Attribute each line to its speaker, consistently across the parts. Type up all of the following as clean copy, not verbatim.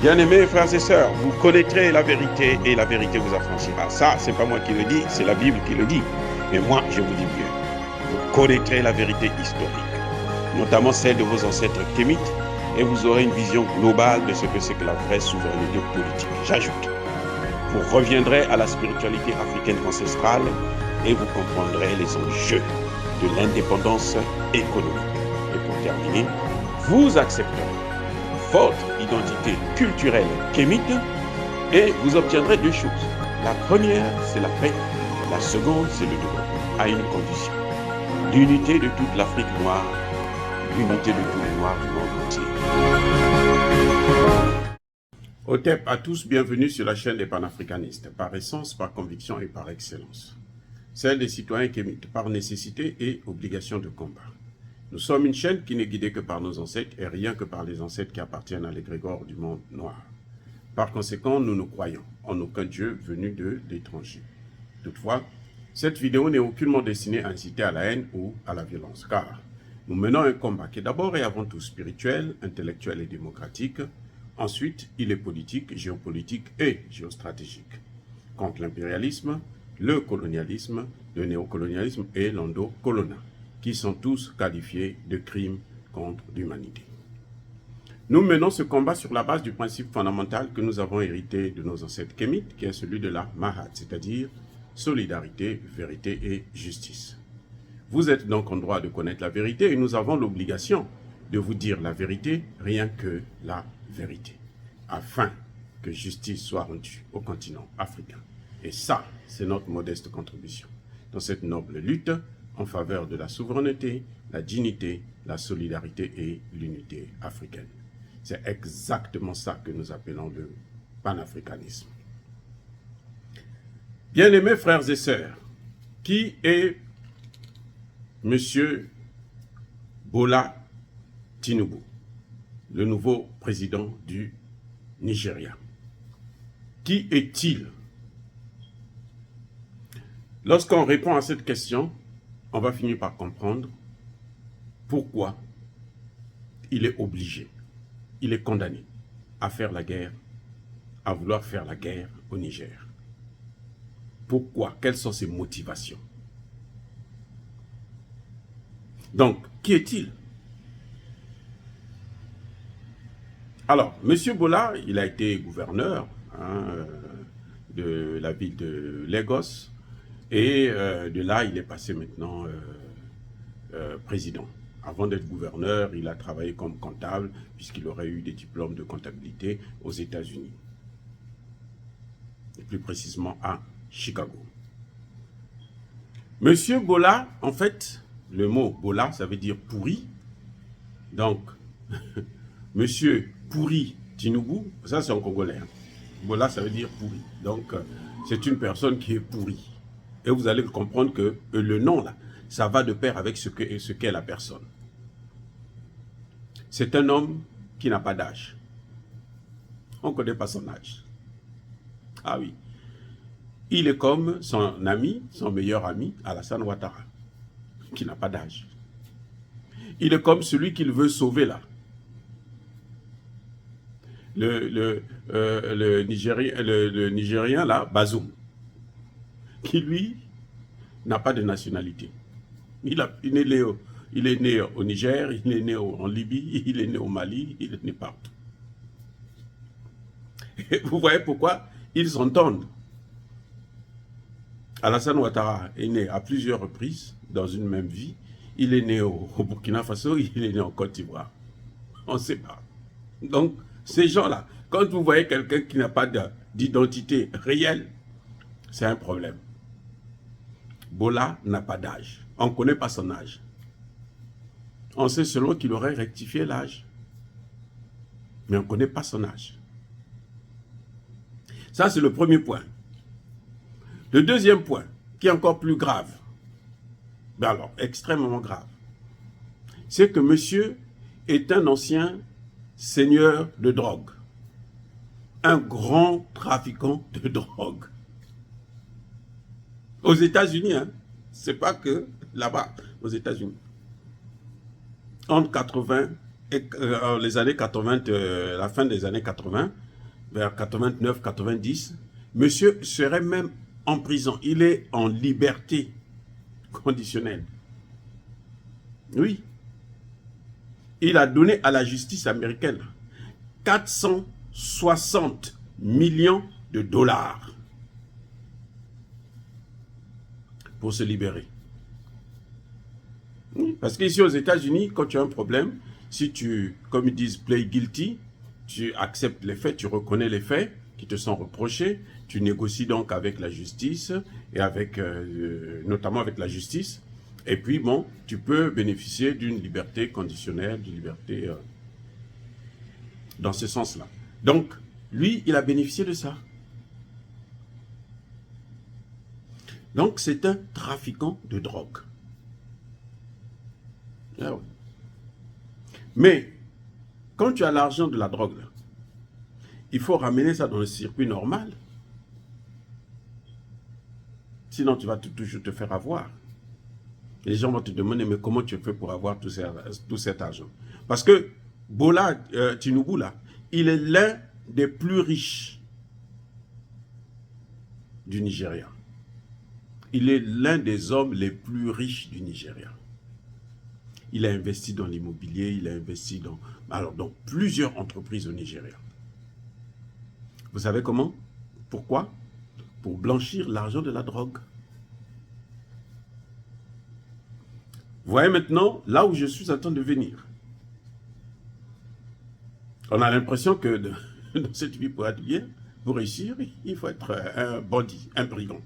Speaker 1: Bien-aimés frères et sœurs, vous connaîtrez la vérité et la vérité vous affranchira. Ça, c'est pas moi qui le dis, c'est la Bible qui le dit. Mais moi, je vous dis mieux. Vous connaîtrez la vérité historique, notamment celle de vos ancêtres kémites, et vous aurez une vision globale de ce que c'est que la vraie souveraineté politique. J'ajoute, vous reviendrez à la spiritualité africaine ancestrale et vous comprendrez les enjeux de l'indépendance économique. Et pour terminer, vous accepterez votre identité culturelle kémite et vous obtiendrez deux choses. La première, c'est la paix. La seconde, c'est le développement, à une condition. L'unité de toute l'Afrique noire, l'unité de tous les Noirs du monde entier. Otep à tous, bienvenue sur la chaîne des panafricanistes, par essence, par conviction et par excellence. Celle des citoyens kémites, par nécessité et obligation de combat. Nous sommes une chaîne qui n'est guidée que par nos ancêtres et rien que par les ancêtres qui appartiennent à l'égrégore du monde noir. Par conséquent, nous ne croyons en aucun Dieu venu de l'étranger. Toutefois, cette vidéo n'est aucunement destinée à inciter à la haine ou à la violence, car nous menons un combat qui est d'abord et avant tout spirituel, intellectuel et démocratique. Ensuite, il est politique, géopolitique et géostratégique. Contre l'impérialisme, le colonialisme, le néocolonialisme et l'endocolonat, qui sont tous qualifiés de crimes contre l'humanité. Nous menons ce combat sur la base du principe fondamental que nous avons hérité de nos ancêtres kémites, qui est celui de la Mahat, c'est-à-dire solidarité, vérité et justice. Vous êtes donc en droit de connaître la vérité et nous avons l'obligation de vous dire la vérité, rien que la vérité, afin que justice soit rendue au continent africain. Et ça, c'est notre modeste contribution dans cette noble lutte en faveur de la souveraineté, la dignité, la solidarité et l'unité africaine. C'est exactement ça que nous appelons le panafricanisme. Bien-aimés frères et sœurs, qui est M. Bola Tinubu, le nouveau président du Nigeria? Qui est-il? Lorsqu'on répond à cette question, on va finir par comprendre pourquoi il est obligé, il est condamné à faire la guerre, à vouloir faire la guerre au Niger. Pourquoi? Quelles sont ses motivations? Donc, qui est-il? Alors, M. Bola, il a été gouverneur de la ville de Lagos, et de là, il est passé maintenant président. Avant d'être gouverneur, il a travaillé comme comptable, puisqu'il aurait eu des diplômes de comptabilité aux États-Unis. Et plus précisément à Chicago. Monsieur Bola, en fait, le mot Bola, ça veut dire pourri. Donc, Monsieur Pourri Tinubu, ça c'est en congolais. Hein. Bola, ça veut dire pourri. Donc, c'est une personne qui est pourrie. Et vous allez comprendre que le nom, là, ça va de pair avec ce qu'est la personne. C'est un homme qui n'a pas d'âge. On ne connaît pas son âge. Ah oui. Il est comme son ami, son meilleur ami, Alassane Ouattara, qui n'a pas d'âge. Il est comme celui qu'il veut sauver là. Le Nigérien là, Bazoum, qui lui n'a pas de nationalité. Il est né au Niger, il est né en Libye, il est né au Mali, il est né partout. Et vous voyez pourquoi ils s'entendent. Alassane Ouattara est né à plusieurs reprises dans une même vie. Il est né au Burkina Faso, il est né en Côte d'Ivoire. On ne sait pas. Donc, ces gens-là, quand vous voyez quelqu'un qui n'a pas d'identité réelle, c'est un problème. Bola n'a pas d'âge. On ne connaît pas son âge. On sait seulement qu'il aurait rectifié l'âge. Mais on ne connaît pas son âge. Ça, c'est le premier point. Le deuxième point, qui est encore plus grave, ben alors, extrêmement grave, c'est que monsieur est un ancien seigneur de drogue. Un grand trafiquant de drogue. Aux États-Unis, hein, c'est pas que là-bas, aux États-Unis. Entre 80 et les années 80, la fin des années 80, vers 89, 90. Monsieur serait même en prison. Il est en liberté conditionnelle. Oui. Il a donné à la justice américaine 460 millions de dollars pour se libérer. Parce qu'ici aux États-Unis, quand tu as un problème, si tu, comme ils disent, play guilty, tu acceptes les faits, tu reconnais les faits qui te sont reprochés, tu négocies donc avec la justice, et avec, notamment avec la justice, et puis bon, tu peux bénéficier d'une liberté conditionnelle, d'une liberté dans ce sens-là. Donc, lui, il a bénéficié de ça. Donc, c'est un trafiquant de drogue. Ah oui. Mais, quand tu as l'argent de la drogue, là, il faut ramener ça dans le circuit normal. Sinon, tu vas toujours te faire avoir. Et les gens vont te demander, mais comment tu fais pour avoir tout cet argent? Parce que Bola Tinubu, là, il est l'un des plus riches du Nigeria. Il est l'un des hommes les plus riches du Nigeria. Il a investi dans l'immobilier, il a investi dans plusieurs entreprises au Nigeria. Vous savez comment? Pourquoi? Pour blanchir l'argent de la drogue. Vous voyez maintenant, là où je suis en train de venir. On a l'impression que dans cette vie, pour être bien, pour réussir, il faut être un bandit, un brigand.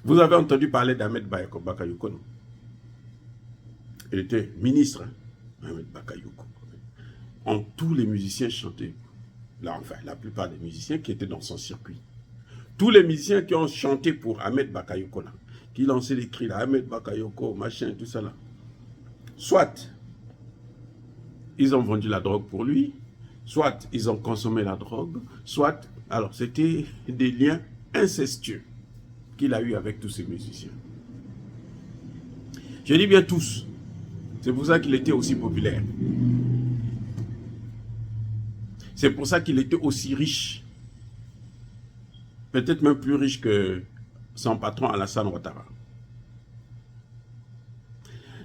Speaker 1: Vous avez entendu parler d'Ahmed Bakayoko, non? Il était ministre, hein, Ahmed Bakayoko. Tous les musiciens chantaient. Là, enfin, la plupart des musiciens qui étaient dans son circuit. Tous les musiciens qui ont chanté pour Ahmed Bakayoko, là, qui lançaient les cris, là, Ahmed Bakayoko, machin, tout ça là. Soit ils ont vendu la drogue pour lui, soit ils ont consommé la drogue, soit, alors c'était des liens incestueux qu'il a eu avec tous ces musiciens. Je dis bien tous. C'est pour ça qu'il était aussi populaire. C'est pour ça qu'il était aussi riche. Peut-être même plus riche que son patron Alassane Ouattara.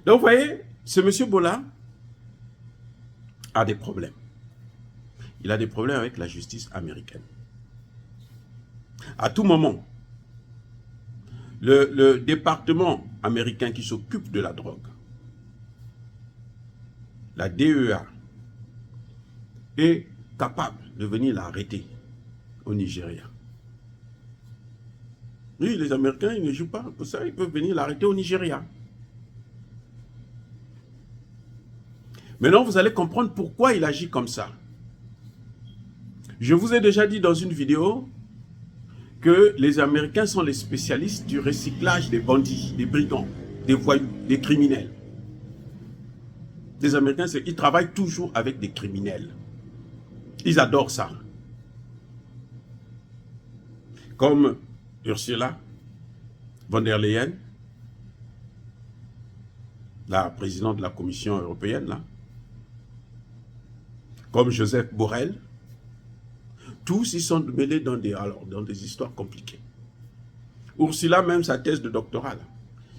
Speaker 1: Donc vous voyez, ce monsieur Bola a des problèmes. Il a des problèmes avec la justice américaine. À tout moment, le département américain qui s'occupe de la drogue, la DEA, est capable de venir l'arrêter au Nigeria. Oui, les Américains, ils ne jouent pas pour ça, ils peuvent venir l'arrêter au Nigeria. Maintenant, vous allez comprendre pourquoi il agit comme ça. Je vous ai déjà dit dans une vidéo que les Américains sont les spécialistes du recyclage des bandits, des brigands, des voyous, des criminels. Les Américains, ils travaillent toujours avec des criminels. Ils adorent ça. Comme Ursula von der Leyen, la présidente de la Commission européenne, là. Comme Joseph Borrell. Tous, ils sont mêlés dans des histoires compliquées. Ursula, même sa thèse de doctorat,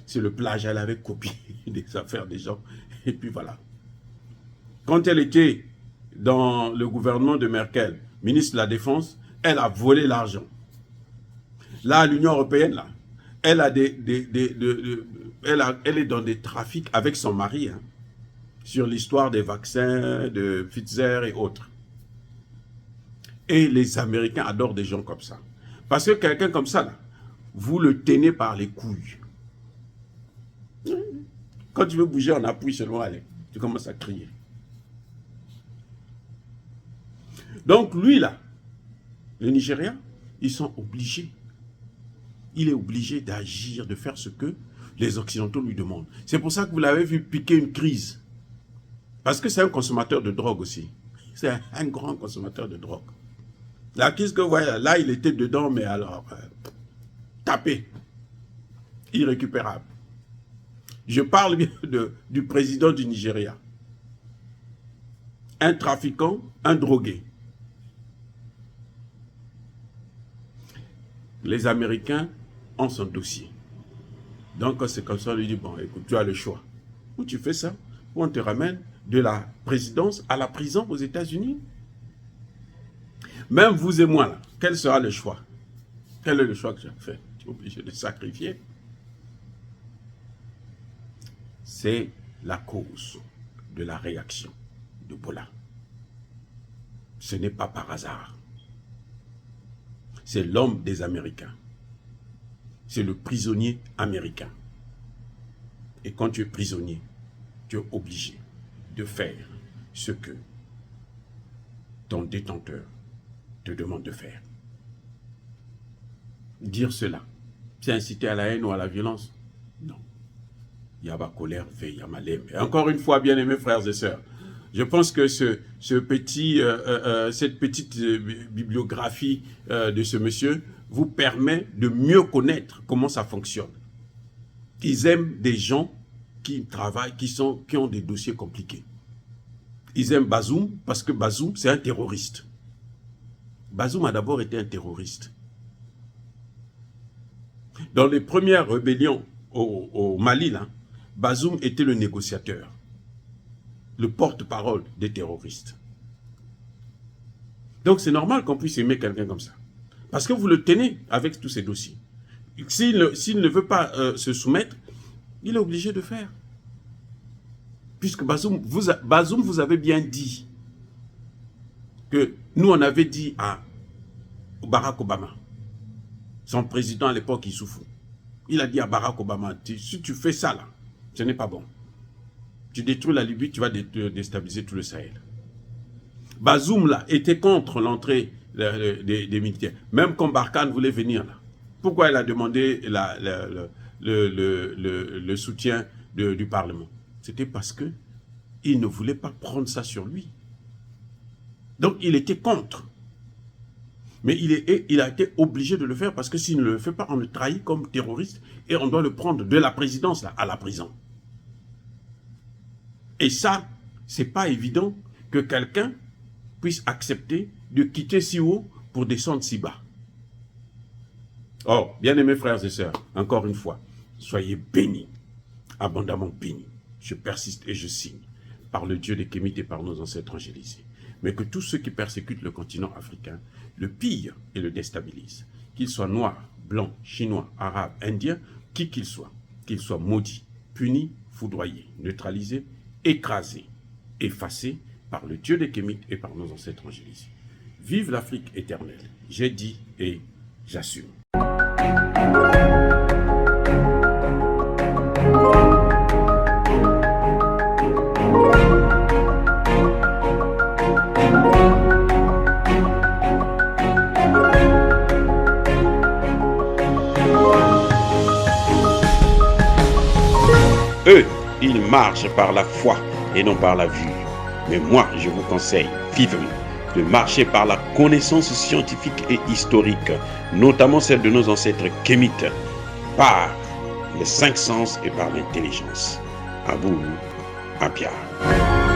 Speaker 1: c'est le plagiat, elle avait copié des affaires des gens. Et puis voilà. Quand elle était dans le gouvernement de Merkel, ministre de la Défense, elle a volé l'argent. Là, l'Union européenne, là, elle est dans des trafics avec son mari, hein, sur l'histoire des vaccins, de Pfizer et autres. Et les Américains adorent des gens comme ça. Parce que quelqu'un comme ça, là, vous le tenez par les couilles. Quand tu veux bouger, on appuie seulement, allez, tu commences à crier. Donc lui, là, le Nigeria, ils sont obligés. Il est obligé d'agir, de faire ce que les Occidentaux lui demandent. C'est pour ça que vous l'avez vu piquer une crise. Parce que c'est un consommateur de drogue aussi. C'est un grand consommateur de drogue. La crise que vous voyez, là, il était dedans, mais alors, tapé. Irrécupérable. Je parle bien du président du Nigeria. Un trafiquant, un drogué. les Américains ont son dossier. Donc c'est comme ça, on lui dit, bon, écoute, tu as le choix. Ou tu fais ça, ou on te ramène de la présidence à la prison aux États-Unis. Même vous et moi, là, quel sera le choix? Quel est le choix que j'ai fait? Tu es obligé de sacrifier. C'est la cause de la réaction de Bola. Ce n'est pas par hasard. C'est l'homme des Américains. C'est le prisonnier américain. Et quand tu es prisonnier, tu es obligé de faire ce que ton détenteur te demande de faire. Dire cela, c'est inciter à la haine ou à la violence? Non. Yaba colère, veille, yamalem. Et encore une fois, bien-aimés frères et sœurs, je pense que cette petite bibliographie de ce monsieur vous permet de mieux connaître comment ça fonctionne. Ils aiment des gens qui travaillent, qui ont des dossiers compliqués. Ils aiment Bazoum parce que Bazoum, c'est un terroriste. Bazoum a d'abord été un terroriste. Dans les premières rébellions au Mali, là, Bazoum était le négociateur, le porte-parole des terroristes. Donc c'est normal qu'on puisse aimer quelqu'un comme ça. Parce que vous le tenez avec tous ces dossiers. S'il ne veut pas se soumettre, il est obligé de faire. Puisque Bazoum, vous avez bien dit que nous, on avait dit à Barack Obama, son président à l'époque, Issoufou, il a dit à Barack Obama, si tu fais ça là, ce n'est pas bon. Tu détruis la Libye, tu vas déstabiliser tout le Sahel. Bazoum là était contre l'entrée des militaires. Même quand Barkhane voulait venir là. Pourquoi il a demandé le soutien du Parlement? C'était parce que il ne voulait pas prendre ça sur lui. Donc il était contre. Mais il a été obligé de le faire parce que s'il ne le fait pas, on le trahit comme terroriste et on doit le prendre de la présidence là, à la prison. Et ça, c'est pas évident que quelqu'un puisse accepter de quitter si haut pour descendre si bas. Oh, bien-aimés frères et sœurs, encore une fois, soyez bénis, abondamment bénis. Je persiste et je signe, par le Dieu des Kémites et par nos ancêtres angélisés. Mais que tous ceux qui persécutent le continent africain le pillent et le déstabilisent. Qu'ils soient noirs, blancs, chinois, arabes, indiens, qui qu'ils soient maudits, punis, foudroyés, neutralisés, écrasés, effacés par le Dieu des Kémites et par nos ancêtres angélisés. Vive l'Afrique éternelle. J'ai dit et j'assume. Eux, ils marchent par la foi et non par la vue. Mais moi, je vous conseille vivement de marcher par la connaissance scientifique et historique, notamment celle de nos ancêtres kémites, par les 5 sens et par l'intelligence. À vous, à Pierre.